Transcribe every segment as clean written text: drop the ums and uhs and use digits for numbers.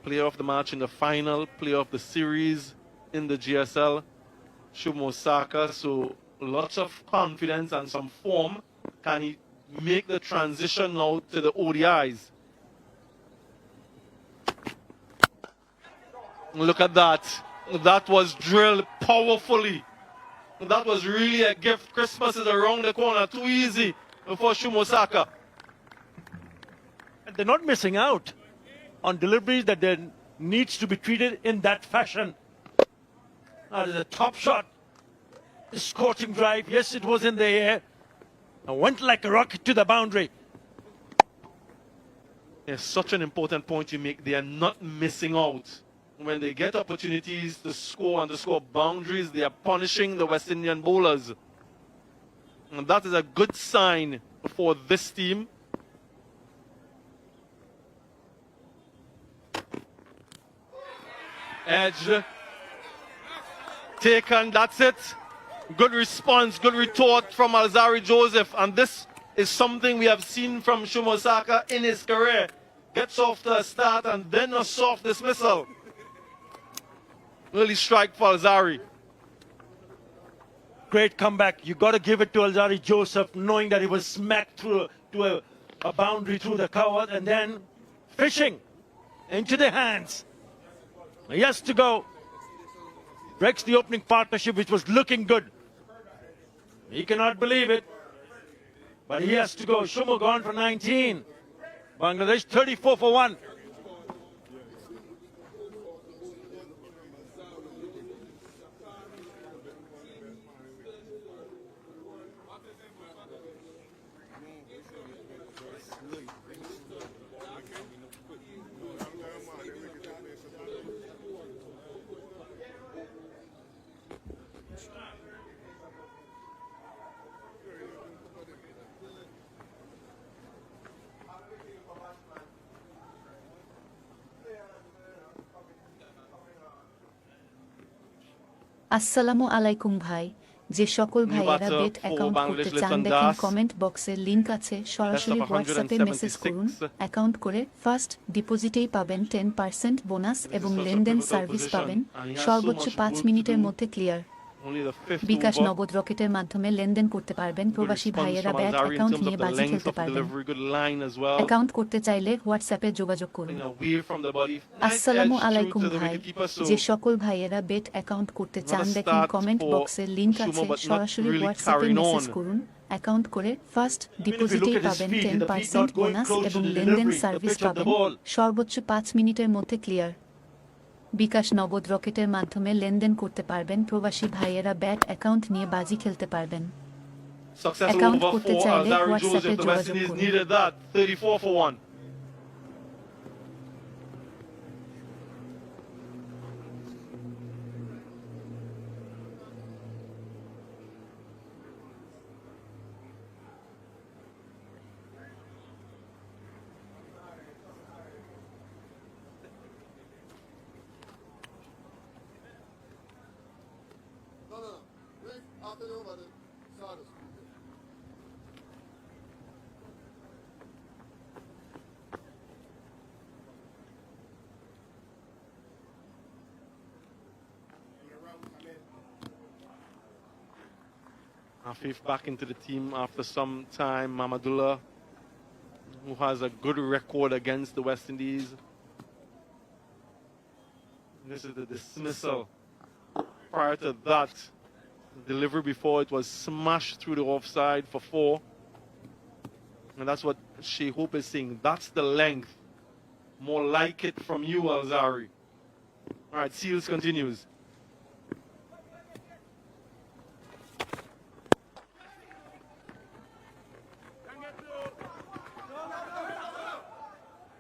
player of the match in the final, player of the series in the GSL, Shumo Saka. So lots of confidence and some form. Can he make the transition now to the ODIs? Look at that. That was drilled powerfully. That was really a gift. Christmas is around the corner. Too easy for Shumo Saka. And they're not missing out on deliveries that then needs to be treated in that fashion. That is a top shot. A scorching drive. Yes, it was in the air. And went like a rocket to the boundary. It's such an important point you make. They are not missing out. When they get opportunities to score and to score boundaries, they are punishing the West Indian bowlers. And that is a good sign for this team. Edge. Taken, that's it. Good response, good retort from Alzari Joseph. And this is something we have seen from Shumo Saka in his career. Gets off to a start and then a soft dismissal. Really strike for Alzari. Great comeback. You got to give it to Alzari Joseph, knowing that he was smacked through to a boundary through the cover and then fishing into the hands. He has to go. Breaks the opening partnership, which was looking good. He cannot believe it. But he has to go. Shumo gone for 19. Bangladesh 34 for 1. আসসালামু আলাইকুম ভাই যে সকল ভাইয়েরা bet account করতে চান দেখেন comment বক্সে লিংক আছে সরাসরি হোয়াটসঅ্যাপে মেসেজ করুন অ্যাকাউন্ট করে ফার্স্ট ডিপোজিটেই পাবেন 10% বোনাস এবং লেনদেন সার্ভিস পাবেন সর্বোচ্চ 5 মিনিটের মধ্যে ক্লিয়ার বিকাশ নগদ রকেটের মাধ্যমে লেনদেন করতে পারবেন প্রবাসী ভাইয়েরা ব্যাট অ্যাকাউন্ট নিয়ে বাজি খেলতে পারবেন অ্যাকাউন্ট করতে চাইলে হোয়াটসঅ্যাপে যোগাযোগ করুন আসসালামু আলাইকুম ভাই যে সকল ভাইয়েরা বেট অ্যাকাউন্ট করতে চান দেখেন কমেন্ট বক্সে লিংক আছে সরাসরি হোয়াটসঅ্যাপে মেসেজ করুন অ্যাকাউন্ট করে ফার্স্ট ডিপোজিটেই পাবেন 10% বোনাস এবং লেনদেন সার্ভিস পাবেন সর্বোচ্চ 5 মিনিটের মধ্যে ক্লিয়ার বিকাশ নগদ রকেটের মাধ্যমে লেনদেন করতে পারবেন প্রবাসী ভাইয়েরা ব্যাট অ্যাকাউন্ট নিয়ে বাজি খেলতে পারবেন অ্যাকাউন্ট করতে চাইলে হোয়াটসঅ্যাপে যোগাযোগ করুন Afif back into the team after some time. Mamadullah, who has a good record against the West Indies. This is the dismissal. Prior to that, the delivery before it was smashed through the offside for 4. And that's what Shea Hope is saying. That's the length. More like it from you, Alzari. All right, Seals continues.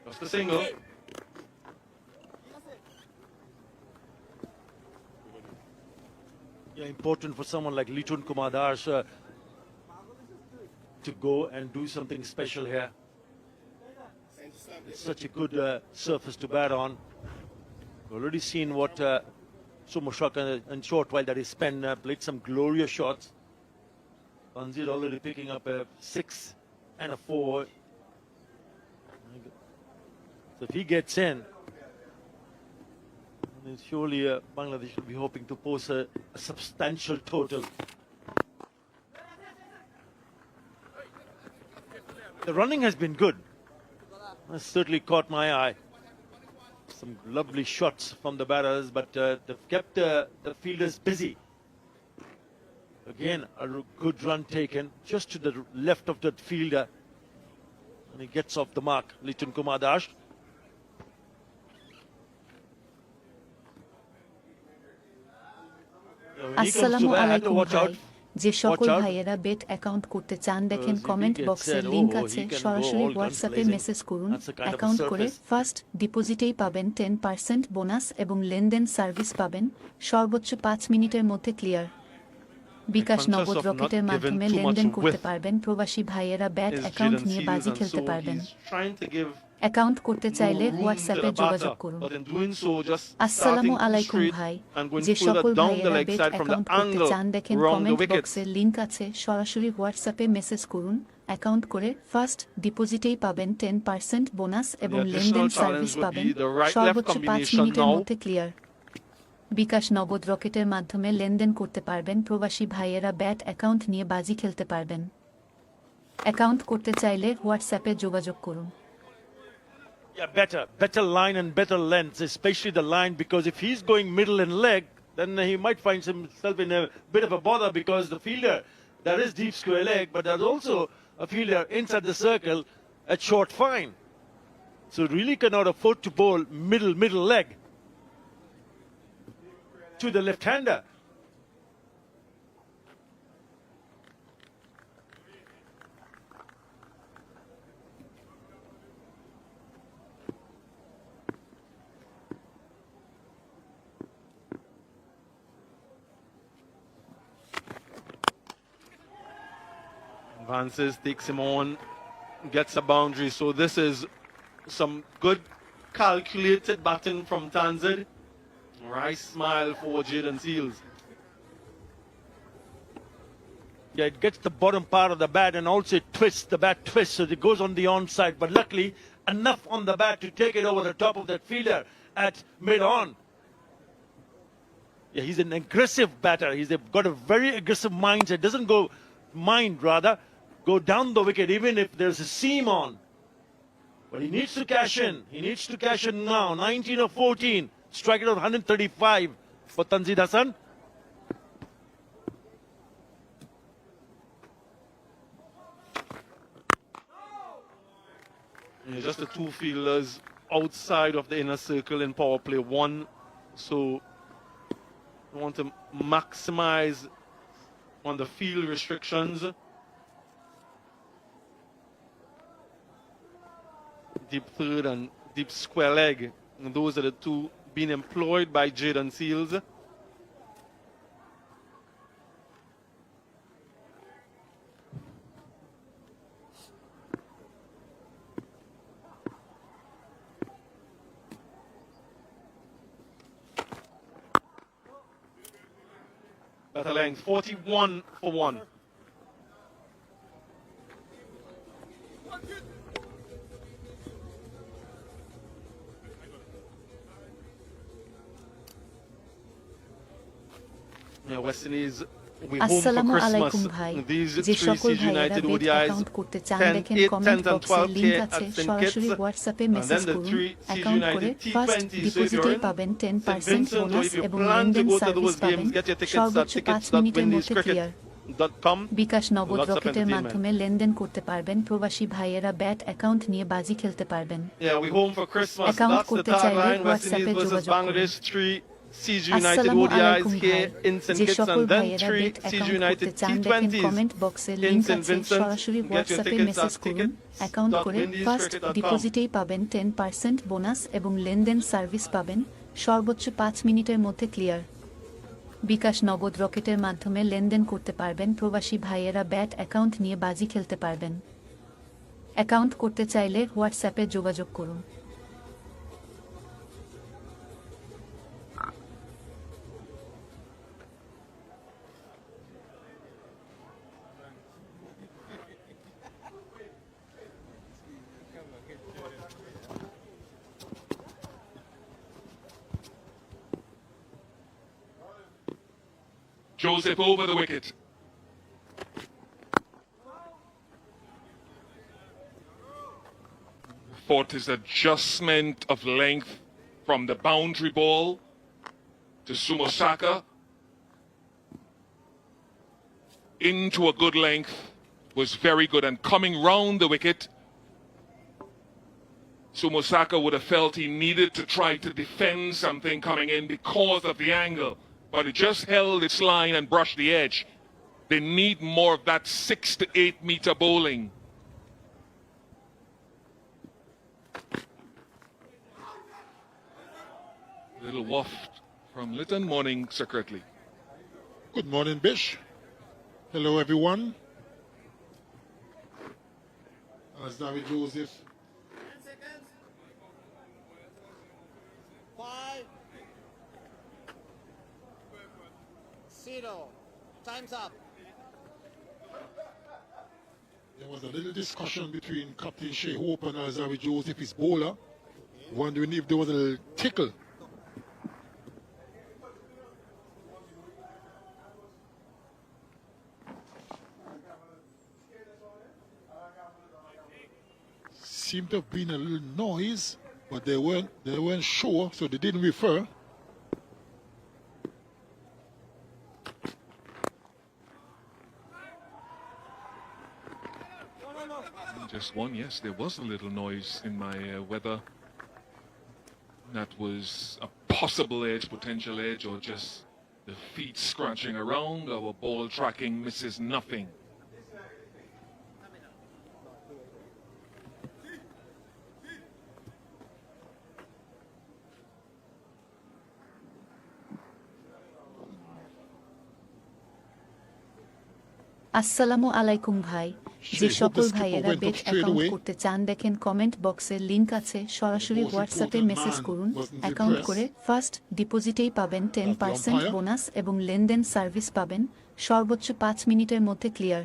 Just a single. Yeah, important for someone like Litun Kumar Das to go and do something special here. It's such a good surface to bat on. We've already seen what Shumo Saka in short while that he spent played some glorious shots. Banzir already picking up a 6 and a 4. So if he gets in, And surely Bangladesh will be hoping to post a substantial total. The running has been good. Has certainly caught my eye. Some lovely shots from the batters, but they've kept the fielders busy. Again, a good run taken just to the left of that fielder. And he gets off the mark, Litun Kumar Dash. আসসালামু আলাইকুম ভাই যে সকল ভাইয়েরা bet account করতে চান দেখেন comment বক্সে লিংক আছে সরাসরি হোয়াটসঅ্যাপে মেসেজ করুন অ্যাকাউন্ট করে ফার্স্ট ডিপোজিটেই পাবেন 10% বোনাস এবং লেনদেন সার্ভিস পাবেন সর্বোচ্চ 5 মিনিটের মধ্যে ক্লিয়ার বিকাশ নগদ রকেটের মাধ্যমে লেনদেন করতে পারবেন প্রবাসী ভাইয়েরা ব্যাট অ্যাকাউন্ট নিয়ে বাজি খেলতে পারবেন অ্যাকাউন্ট করতে চাইলে হোয়াটসঅ্যাপে যোগাযোগ করুন আসসালামু আলাইকুম ভাই যে সকল ভাইয়েরা বেট অ্যাকাউন্ট করতে চান দেখেন কমেন্ট বক্সে লিংক আছে সরাসরি হোয়াটসঅ্যাপে মেসেজ করুন অ্যাকাউন্ট করে ফার্স্ট ডিপোজিটেই পাবেন 10% বোনাস এবং লেনদেন সার্ভিস পাবেন সর্বোচ্চ 5 মিনিটের মধ্যে ক্লিয়ার বিকাশ নগদ রকেটের মাধ্যমে লেনদেন করতে পারবেন প্রবাসী ভাইয়েরা ব্যাট অ্যাকাউন্ট নিয়ে বাজি খেলতে পারবেন অ্যাকাউন্ট করতে চাইলে হোয়াটসঅ্যাপে যোগাযোগ করুন Yeah, better line and better length, especially the line, because if he's going middle and leg, then he might find himself in a bit of a bother because the fielder, there is deep square leg, but there's also a fielder inside the circle at short fine. So really cannot afford to bowl middle leg to the left-hander. Advances, takes him on, gets a boundary. So this is some good calculated batting from Tanzid. Nice smile for Jaden Seals. Yeah, it gets the bottom part of the bat and also it twists, the bat twists, so it goes on the onside. But luckily, enough on the bat to take it over the top of that fielder at mid-on. Yeah, he's an aggressive batter. He's got a very aggressive mindset. Doesn't go down the wicket even if there's a seam on. But he needs to cash in. He needs to cash in now. 19 or 14. Strike it out 135 for Tanzid Hassan. Yeah, just the two fielders outside of the inner circle in power play one. So we want to maximize on the field restrictions. Deep third and deep square leg. And those are the two being employed by Jaden Seals. Better length, 41 for 1. Yeah, West Indies, we home for আসসালামু আলাইকুম Christmas. ভাই These যে three সকল CG ভাইয়েরা United bet ODIs, account করতে চান 10, দেখেন 8, comment 10 and বক্সে 12K লিংক at আছে St. সরাসরি Kitts. হোয়াটসঅ্যাপে And মেসেজ then the করুন three CG অ্যাকাউন্ট করে United first T20. So if ডিপোজিটেই you're in পাবেন St. 10% Vincent or bonus if you এবং plan to লেনদেন go to সার্ভিস those পাবেন games, get your tickets at সর্বোচ্চ 5 মিনিটের মধ্যে clear tickets.windiescricket.com. বিকাশ নগদ Lots of রকেটের entertainment. মাধ্যমে লেনদেন করতে পারবেন প্রবাসী ভাইয়েরা ব্যাট অ্যাকাউন্ট নিয়ে বাজি খেলতে পারবেন Yeah, we home for Christmas. Account That's the করতে চাইলে tagline. West WhatsApp-এ Indies versus যোগাযোগ করুন। Bangladesh. 3 CG United আসসালামু ODIs আলাইকুম here ভাই in St. যে Kitts সকল and then ভাইয়েরা 3 বেট CG অ্যাকাউন্ট করতে United চান দেখেন T20s কমেন্ট বক্সে in লিংক St. আছে Vincent. সরাসরি Get your হোয়াটসঅ্যাপে tickets মেসেজ at করুন অ্যাকাউন্ট করে ফার্স্ট tickets.windiescricket.com. ডিপোজিটেই পাবেন 10% বোনাস এবং লেনদেন সার্ভিস পাবেন সর্বোচ্চ 5 মিনিটের মধ্যে ক্লিয়ার বিকাশ নগদ রকেটের মাধ্যমে লেনদেন করতে পারবেন প্রবাসী ভাইয়েরা ব্যাট অ্যাকাউন্ট নিয়ে বাজি খেলতে পারবেন অ্যাকাউন্ট করতে চাইলে হোয়াটসঅ্যাপে যোগাযোগ করুন Joseph over the wicket. Fortis adjustment of length from the boundary ball to Sumosaka into a good length was very good, and coming round the wicket, Sumosaka would have felt he needed to try to defend something coming in because of the angle, but it just held its line and brushed the edge. They need more of that 6 to 8 meter bowling. Little waft from Lytton. Morning, Sir Kirtley. Good morning, Bish. Hello, everyone. As David Joseph. 10 seconds. 5, 0. Time's up. There was a little discussion between Captain Shea Hope and Alzawi Joseph, his bowler, wondering if there was a little tickle. Seemed to have been a little noise, but they weren't sure, so they didn't refer. Just one, yes, there was a little noise in my weather. That was a possible edge, potential edge, or just the feet scratching around. Our ball tracking misses nothing. আসসালামু আলাইকুম ভাই যে সকল ভাইয়েরা bet account করতে চান দেখেন comment বক্সে লিংক আছে সরাসরি হোয়াটসঅ্যাপে মেসেজ করুন অ্যাকাউন্ট করে ফার্স্ট ডিপোজিটেই পাবেন 10% বোনাস এবং লেনদেন সার্ভিস পাবেন সর্বোচ্চ 5 মিনিটের মধ্যে ক্লিয়ার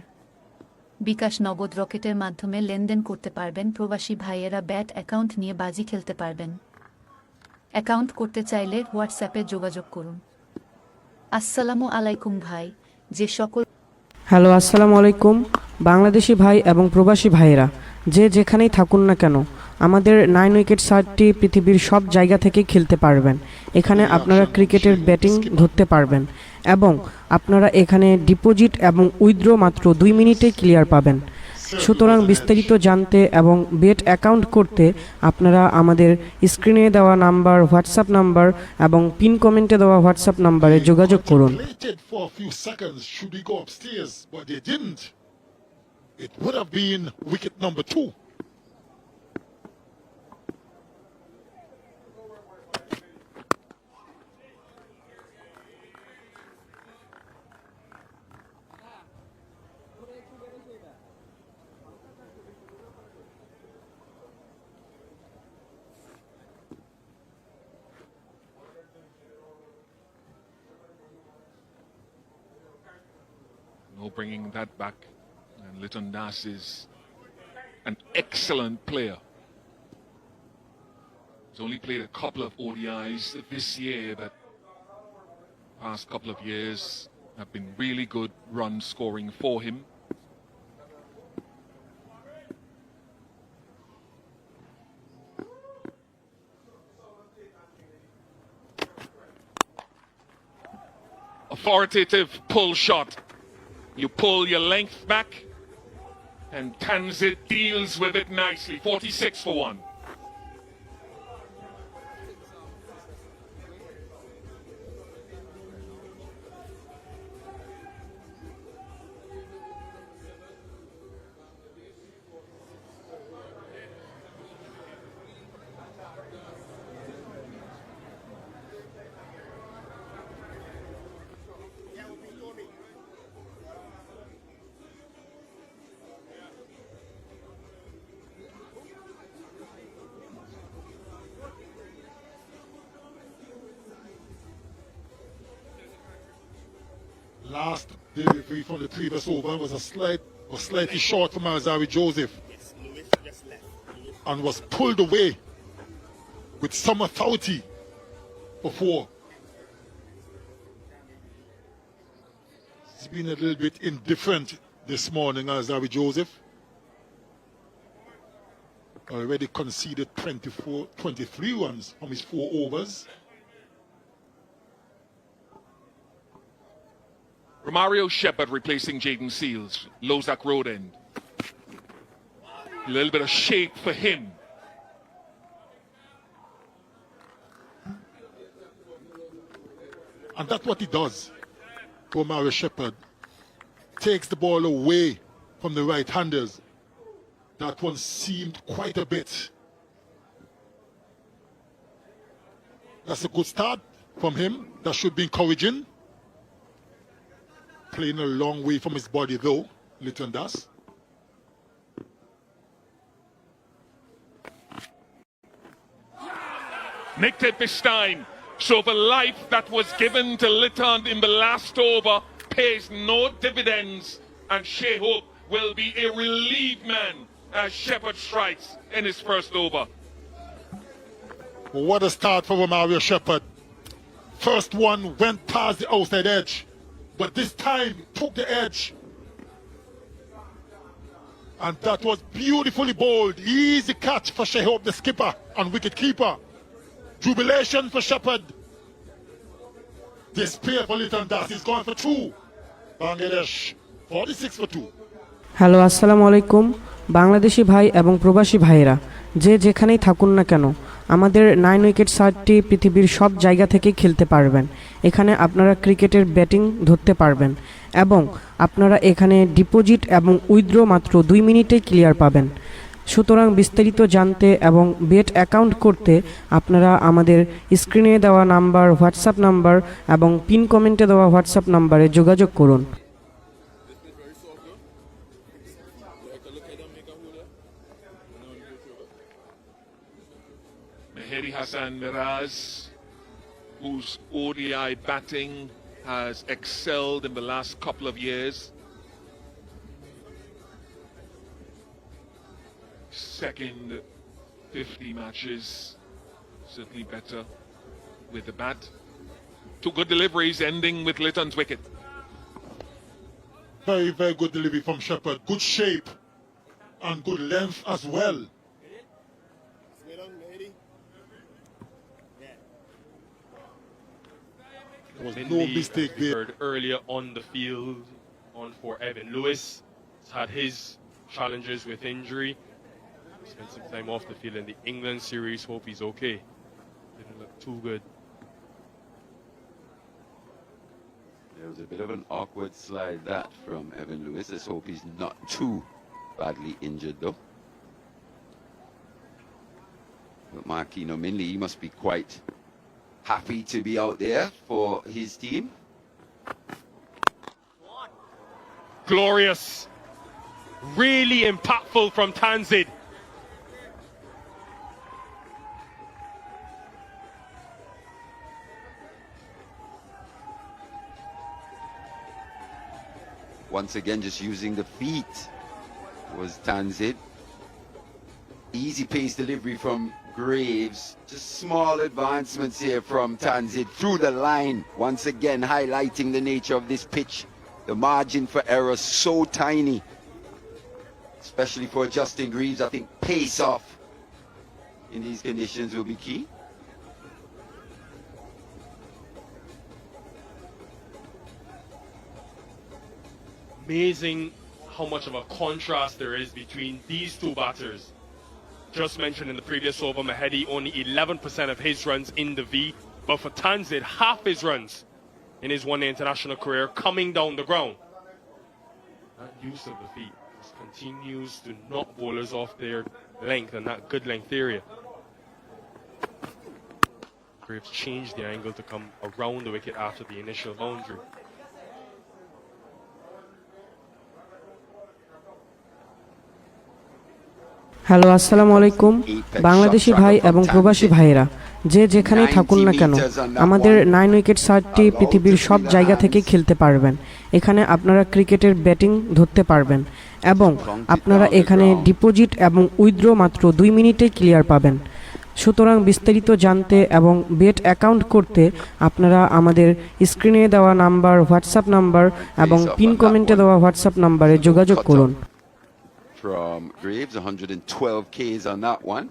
বিকাশ নগদ রকেটের মাধ্যমে লেনদেন করতে পারবেন প্রবাসী ভাইয়েরা ব্যাট অ্যাকাউন্ট নিয়ে বাজি খেলতে পারবেন অ্যাকাউন্ট করতে চাইলে হোয়াটসঅ্যাপে যোগাযোগ করুন আসসালামু আলাইকুম ভাই যে সকল হ্যালো আসসালামু আলাইকুম বাংলাদেশি ভাই এবং প্রবাসী ভাইয়েরা যে যেখানেই থাকুন না কেন আমাদের 9 উইকেট সাইটটি পৃথিবীর সব জায়গা থেকেই খেলতে পারবেন এখানে আপনারা ক্রিকেটের ব্যাটিং ধরতে পারবেন এবং আপনারা এখানে ডিপোজিট এবং উইথড্র মাত্র 2 মিনিটে ক্লিয়ার পাবেন সুতরাং বিস্তারিত জানতে এবং বেট অ্যাকাউন্ট করতে আপনারা আমাদের স্ক্রিনে দেওয়া নাম্বার হোয়াটসঅ্যাপ নাম্বার এবং পিন কমেন্টে দেওয়া হোয়াটসঅ্যাপ নাম্বারে যোগাযোগ করুন For a few seconds, should we go upstairs, but they didn't. It would have been wicket number 2. No bringing that back. And Lytton Das is an excellent player. He's only played a couple of ODIs this year, but past couple of years have been really good run scoring for him. Authoritative pull shot. You pull your length back, and Tanzit deals with it nicely. 46 for 1. Last delivery from the previous over was slightly short from Alzawi Joseph. And was pulled away with some authority before. He's been a little bit indifferent this morning, Alzari Joseph. Already conceded 23 runs from his 4 overs. Romario Shepherd replacing Jaden Seals, Lozak Road end. A little bit of shake for him. And that's what he does. Romario Shepherd takes the ball away from the right-handers. That one seemed quite a bit. That's a good start from him. That should be encouraging. Playing a long way from his body though, Litton does. Nicked it this time. So the life that was given to Litton in the last over pays no dividends, and Shea Hope will be a relieved man as Shepherd strikes in his first over. What a start for Romario Shepherd. First one went past the outside edge, but this time took the edge. And that was beautifully bowled. Easy catch for Shea Hope, the skipper and wicket keeper. Jubilation for Shepherd. Despair for Litton Das. He's gone for 2. Bangladesh 46 for 2. Hello আসসালামু আলাইকুম বাংলাদেশি ভাই এবং প্রবাসী ভাইয়েরা যে যেখানেই থাকুন না কেন আমাদের 9 উইকেট সার্টটি পৃথিবীর সব জায়গা থেকে খেলতে পারবেন। এখানে আপনারা ক্রিকেটের ব্যাটিং ধরতে পারবেন এবং আপনারা এখানে ডিপোজিট এবং উইথড্র মাত্র 2 মিনিটেই ক্লিয়ার পাবেন। সুতরাং বিস্তারিত জানতে এবং বেট অ্যাকাউন্ট করতে আপনারা আমাদের স্ক্রিনে দেওয়া নাম্বার, হোয়াটসঅ্যাপ নাম্বার এবং পিন কমেন্টে দেওয়া হোয়াটসঅ্যাপ নাম্বারে যোগাযোগ করুন। Mehdi Hassan Miraz, whose ODI batting has excelled in the last couple of years. Second 50 matches, certainly better with the bat. 2 good deliveries ending with Litton's wicket. Very, very good delivery from Shepherd. Good shape and good length as well. There was no mistake there. Heard earlier on the field on for Evan Lewis. He's had his challenges with injury. Spent some time off the field in the England series. Hope he's okay. Didn't look too good. There was a bit of an awkward slide that from Evan Lewis. Let's hope he's not too badly injured though. But Marquino Minley, he must be quite happy to be out there for his team. Glorious. Really impactful from Tanzid. Once again, just using the feet was Tanzid. Easy pace delivery from Graves. Just small advancements here from Tanzid through the line. Once again, highlighting the nature of this pitch. The margin for error so tiny. Especially for Justin Greaves, I think pace off in these conditions will be key. Amazing how much of a contrast there is between these two batters. Just mentioned in the previous over, Mehdi only 11% of his runs in the V, but for Tanzid, half his runs in his one-day international career coming down the ground. That use of the feet just continues to knock bowlers off their length and that good length area. Graves changed the angle to come around the wicket after the initial boundary. Hello আসসালামু আলাইকুম বাংলাদেশি ভাই এবং প্রবাসী ভাইয়েরা যে যেখানেই থাকুন না কেন আমাদের 9 উইকেট সার্টটি পৃথিবীর সব জায়গা থেকে খেলতে পারবেন। এখানে আপনারা ক্রিকেটের ব্যাটিং ধরতে পারবেন এবং আপনারা এখানে ডিপোজিট এবং উইথড্র মাত্র 2 মিনিটেই ক্লিয়ার পাবেন। সুতরাং বিস্তারিত জানতে এবং বেট অ্যাকাউন্ট করতে আপনারা আমাদের স্ক্রিনে দেওয়া নাম্বার, হোয়াটসঅ্যাপ নাম্বার এবং পিন কমেন্টে দেওয়া হোয়াটসঅ্যাপ নাম্বারে যোগাযোগ করুন। From Graves, 112 Ks on that one.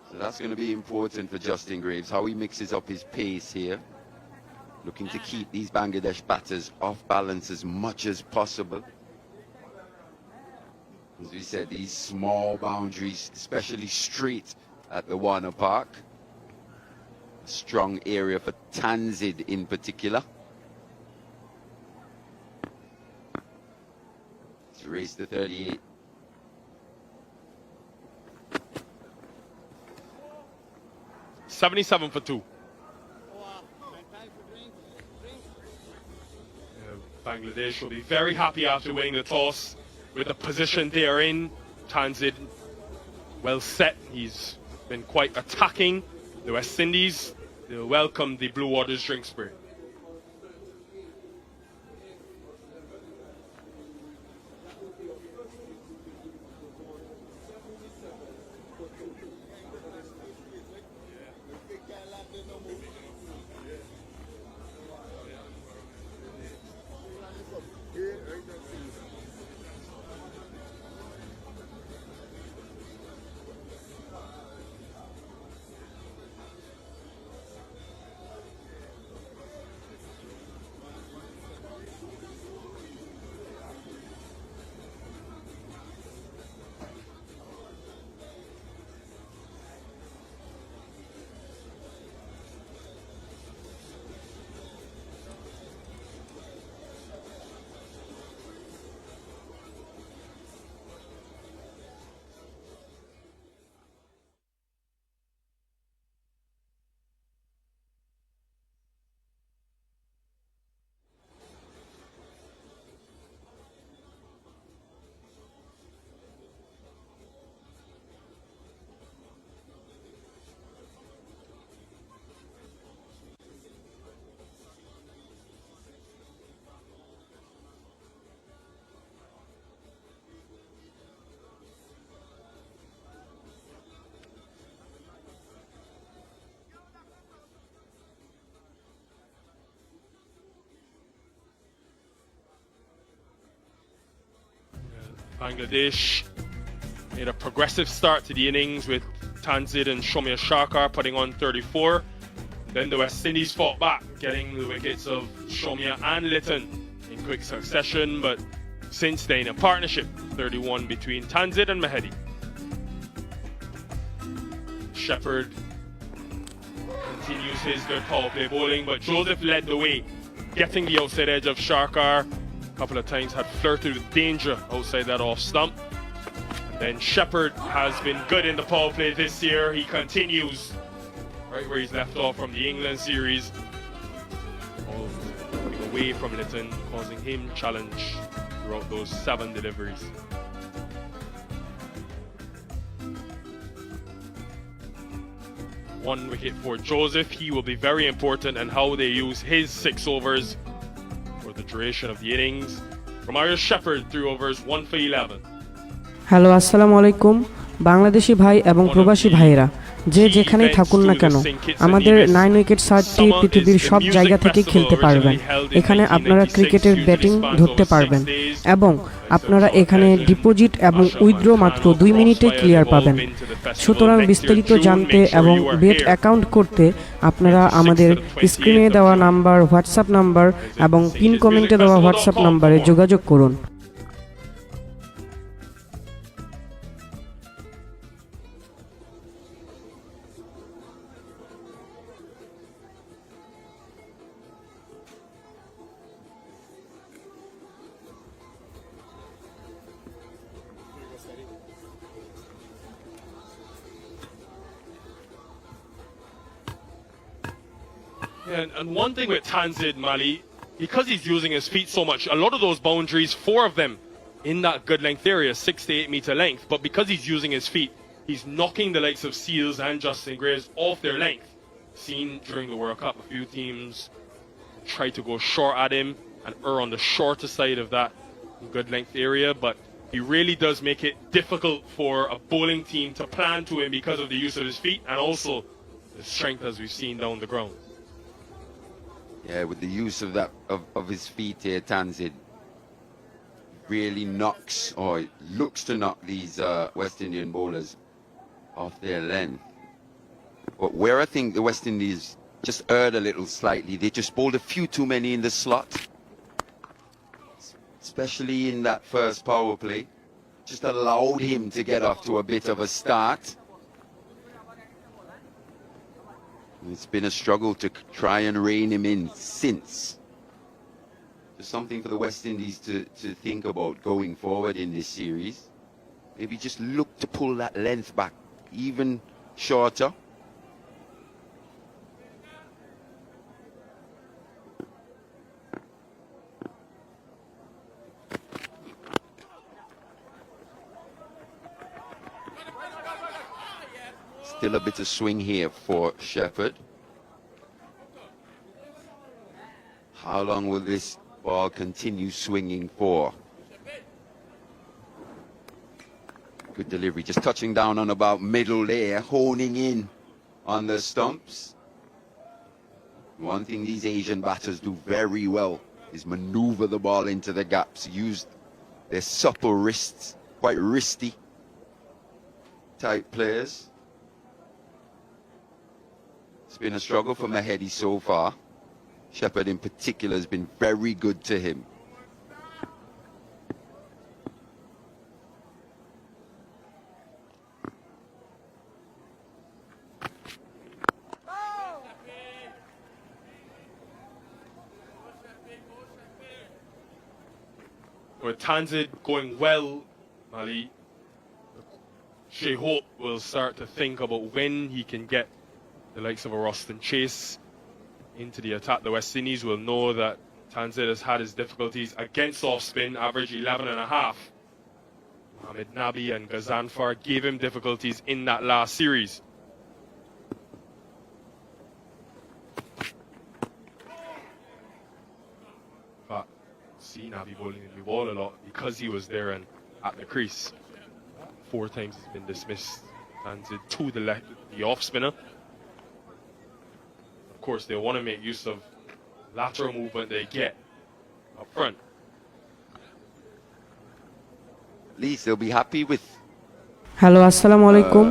So that's going to be important for Justin Graves, how he mixes up his pace here. Looking to keep these Bangladesh batters off balance as much as possible. As we said, these small boundaries, especially straight at the Warner Park. A strong area for Tanzid in particular. Let's race to 38. $77 for 2. Bangladesh will be very happy after winning the toss with the position they are in. Tanzid well set. He's been quite attacking the West Indies. They'll welcome the Blue Waters drink spray. Bangladesh made a progressive start to the innings with Tanzid and Shomya Sharkar putting on 34. Then the West Indies fought back, getting the wickets of Shomya and Litton in quick succession, but since then a partnership, 31 between Tanzid and Mehedi. Shepherd continues his good power play bowling, but Joseph led the way, getting the outside edge of Sharkar. A couple of times had flirted with danger outside that off stump. And then Shepherd has been good in the power play this year. He continues right where he's left off from the England series. Putting away from Litton, causing him challenge throughout those 7 deliveries. One wicket for Joseph. He will be very important in how they use his 6 overs for the duration of the innings. From Irish Shepherd, 3 overs, 1 for 11. Hello, আসসালামু আলাইকুম বাংলাদেশি ভাই এবং প্রবাসী ভাইয়েরা, যে যেখানেই থাকুন না কেন, আমাদের 9 উইকেট সার্টটি পৃথিবীর সব জায়গা থেকে খেলতে পারবেন। এখানে আপনারা ক্রিকেটের ব্যাটিং ধরতে পারবেন এবং আপনারা এখানে ডিপোজিট এবং উইথড্র মাত্র 2 মিনিটে ক্লিয়ার পাবেন। সুতরাং বিস্তারিত জানতে এবং বেট অ্যাকাউন্ট করতে আপনারা আমাদের স্ক্রিনে দেওয়া নাম্বার, হোয়াটসঅ্যাপ নাম্বার এবং পিন কমেন্টে দেওয়া হোয়াটসঅ্যাপ নাম্বারে যোগাযোগ করুন। And one thing with Tanzid Mali, because he's using his feet so much, a lot of those boundaries, 4 of them in that good length area, 6 to 8 meter length, but because he's using his feet, he's knocking the likes of Seals and Justin Graves off their length. Seen during the World Cup, a few teams try to go short at him and err on the shorter side of that good length area, but He really does make it difficult for a bowling team to plan to him because of the use of his feet and also the strength as we've seen down the ground. Yeah, with the use of that of his feet here, Tanzid really knocks or looks to knock these West Indian bowlers off their length. But where I think the West Indies just erred a little slightly, they just bowled a few too many in the slot, especially in that first power play. Just allowed him to get off to a bit of a start. It's been a struggle to try and rein him in since. Just something for the West Indies to think about going forward in this series. Maybe just look to pull that length back even shorter. Still a bit of swing here for Shepherd. How long will this ball continue swinging for? Good delivery, just touching down on about middle there, honing in on the stumps. One thing these Asian batters do very well is maneuver the ball into the gaps, use their supple wrists, quite wristy type players. It's been a struggle for Mahedi so far. Shepherd in particular has been very good to him. With Tanzid going well, Mali, Shea Hope will start to think about when he can get the likes of a Roston Chase into the attack. The West Indies will know that Tanzid has had his difficulties against off spin, average 11.5. Mohamed Nabi and Ghazanfar gave him difficulties in that last series. But see Nabi bowling the ball a lot because he was there and at the crease. 4 times he's been dismissed. Tanzid to the left, the off spinner. Of course, they want to make use of lateral movement they get up front. At least they'll be happy with hello আসসালামু আলাইকুম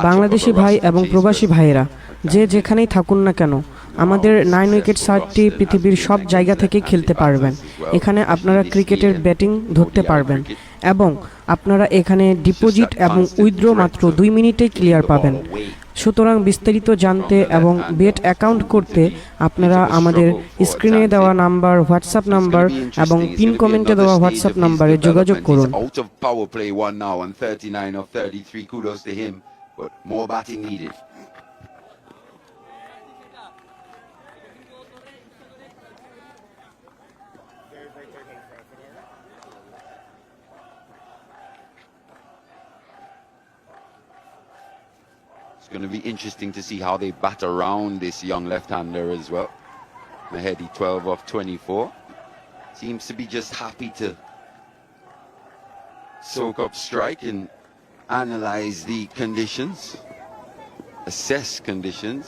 বাংলাদেশি ভাই এবং প্রবাসী ভাইয়েরা যে যেখানেই থাকুন না কেন আমাদের 9 উইকেট সার্টটি পৃথিবীর সব জায়গা থেকে খেলতে পারবেন এখানে আপনারা ক্রিকেটের ব্যাটিং ধরতে পারবেন এবং আপনারা এখানে ডিপোজিট এবং উইথড্র মাত্র 2 মিনিটেই ক্লিয়ার পাবেন সুতরাং বিস্তারিত জানতে এবং বেট অ্যাকাউন্ট করতে আপনারা আমাদের স্ক্রিনে দেওয়া নাম্বার হোয়াটসঅ্যাপ নাম্বার এবং পিন কমেন্টে দেওয়া হোয়াটসঅ্যাপ নম্বরে যোগাযোগ করুন out of power play 1 now on 39 of 33. Kudos to him, but more batting needed. It's going to be interesting to see how they bat around this young left-hander as well. Mahedi 12 of 24. Seems to be just happy to soak up strike and analyze the conditions, assess conditions.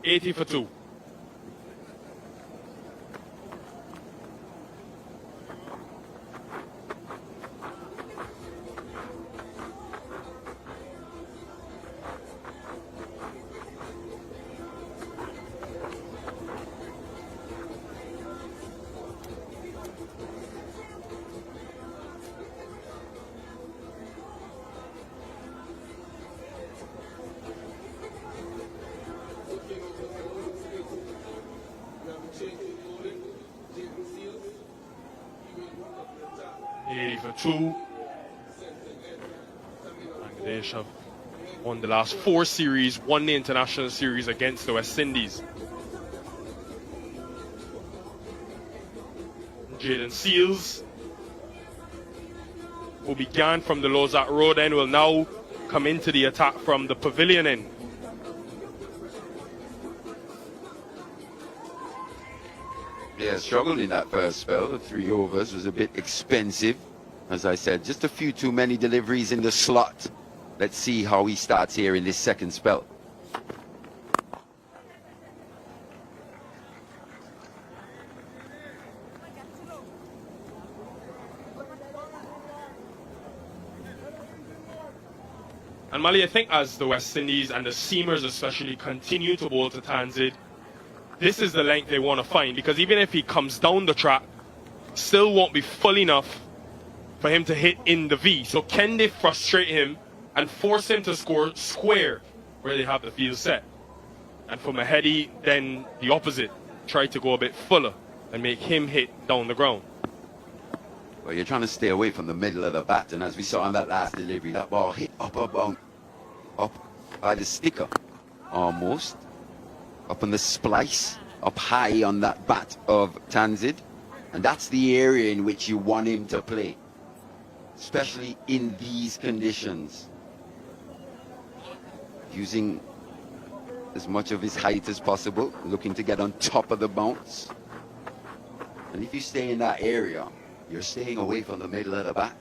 $80 for 2. For 2. Bangladesh have won the last 4 series, won the international series against the West Indies. Jaden Seals, who began from the Lozat Road end, will now come into the attack from the pavilion end. Yeah, struggled in that first spell. The 3 overs was a bit expensive. As I said, just a few too many deliveries in the slot. Let's see how he starts here in this second spell. And Mali, I think as the West Indies and the seamers especially continue to bowl to Tanzid, this is the length they want to find, because even if he comes down the track, still won't be full enough for him to hit in the V. So can they frustrate him and force him to score square where they have the field set? And for Mahedi, then the opposite, try to go a bit fuller and make him hit down the ground. Well, you're trying to stay away from the middle of the bat, and as we saw on that last delivery, that ball hit up by the sticker, almost, up on the splice, up high on that bat of Tanzid, and that's the area in which you want him to play, especially in these conditions. Using as much of his height as possible, looking to get on top of the bounce. And if you stay in that area, you're staying away from the middle of the bat.